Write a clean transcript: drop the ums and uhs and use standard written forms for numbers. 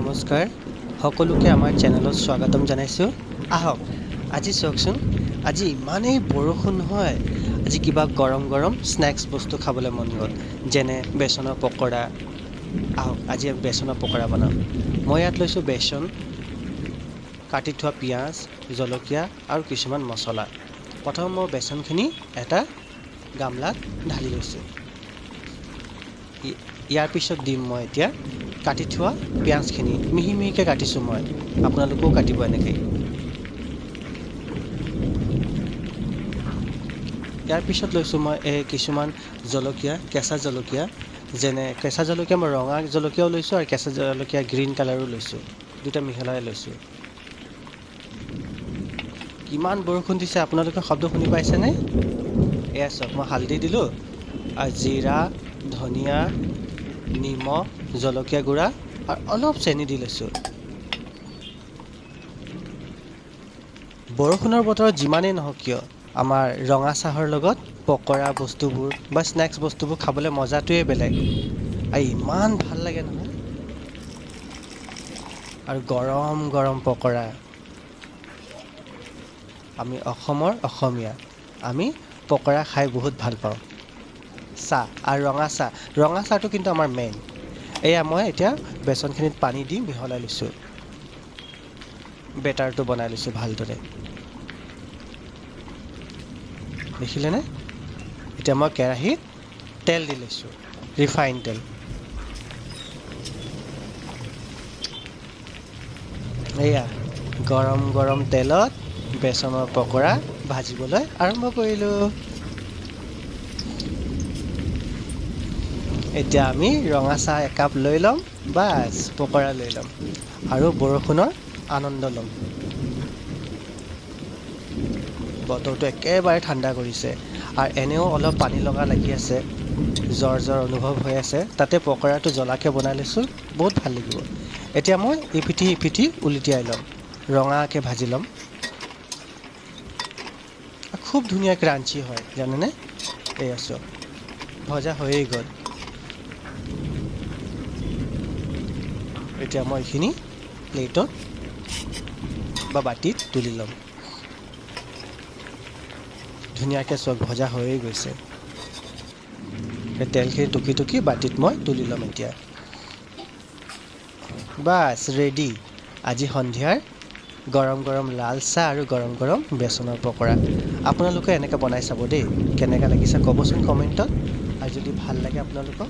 নমস্কাৰ সকলোকে আমাৰ চেনেলত স্বাগতম জনাইছোঁ। আহক আজি চাওকচোন, আজি ইমানেই বৰষুণ হয়, আজি কিবা গৰম গৰম স্নেক্স বস্তু খাবলৈ মন গ'ল, যেনে বেচনৰ পকৰা। আহক আজি বেচনৰ পকৰা বনাম। মই ইয়াত লৈছোঁ বেচন, কাটি থোৱা পিঁয়াজ, জলকীয়া আৰু কিছুমান মছলা। প্ৰথম মই বেচনখিনি এটা গামলাত ঢালি লৈছোঁ। ইয়াৰ পিছত দিম মই এতিয়া কাটি থোৱা পিঁয়াজখিনি, মিহি মিহিকৈ কাটিছোঁ মই, আপোনালোকেও কাটিব এনেকৈ। ইয়াৰ পিছত লৈছোঁ মই কিছুমান জলকীয়া, কেঁচা জলকীয়া, যেনে কেঁচা জলকীয়া মই ৰঙা জলকীয়াও লৈছোঁ আৰু কেঁচা জলকীয়া গ্ৰীণ কালাৰো লৈছোঁ, দুটা মিহলাই লৈছোঁ। কিমান বৰষুণ দিছে আপোনালোকে শব্দ শুনি পাইছেনে? এয়া চাওক, মই হালধি দিলোঁ আৰু জিৰা, ধনিয়া, নিমখ, জলকীয়া গুড়া আৰু অলপ চেনি দি লৈছোঁ। বৰষুণৰ বতৰত যিমানেই নহওক কিয়, আমাৰ ৰঙা চাহৰ লগত পকৰা বস্তুবোৰ বা স্নেক্স বস্তুবোৰ খাবলৈ মজাটোৱেই বেলেগ আৰু ইমান ভাল লাগে নহয়। আৰু গৰম গৰম পকৰা। আমি অসমৰ অসমীয়া, আমি পকৰা খাই বহুত ভাল পাওঁ। চাহ আৰু ৰঙা চাহটো কিন্তু আমাৰ মেইন। এয়া মই এতিয়া বেচনখিনিত পানী দি মিহলাই লৈছোঁ, বেটাৰটো বনাই লৈছোঁ ভালদৰে। দেখিলেনে? এতিয়া মই কেৰাহীত তেল দি লৈছোঁ, ৰিফাইন তেল। এয়া গৰম গৰম তেলত বেচনৰ পকৰা ভাজিবলৈ আৰম্ভ কৰিলোঁ। এতিয়া আমি ৰঙা চাহ একাপ লৈ ল'ম, বাছ পকৰা লৈ ল'ম আৰু বৰষুণৰ আনন্দ ল'ম। বতৰটো একেবাৰে ঠাণ্ডা কৰিছে আৰু এনেও অলপ পানী লগা লাগি আছে, জ্বৰ অনুভৱ হৈ আছে। তাতে পকৰাটো জ্বলাকৈ বনাই লৈছোঁ, বহুত ভাল লাগিব। এতিয়া মই ইপিঠি সিপিঠি উলটিয়াই ল'ম, ৰঙাকৈ ভাজি ল'ম। খুব ধুনীয়া ক্ৰাঞ্চি হয় জানেনে? এয়া চাওক, ভজা হৈয়ে গ'ল। এতিয়া মই এইখিনি প্লেটত বা বাতিত তুলি ল'ম। ধুনীয়াকৈ চাওক, ভজা হৈয়ে গৈছে। তেলখিনি টুকি টুকি বাতিত মই তুলি ল'ম এতিয়া। বাছ ৰেডি আজি সন্ধিয়াৰ গৰম গৰম লাল চাহ আৰু গৰম গৰম বেচনৰ পকৰা। আপোনালোকে এনেকৈ বনাই চাব দেই, কেনেকৈ লাগিছে ক'বচোন কমেণ্টত। আৰু যদি ভাল লাগে আপোনালোকক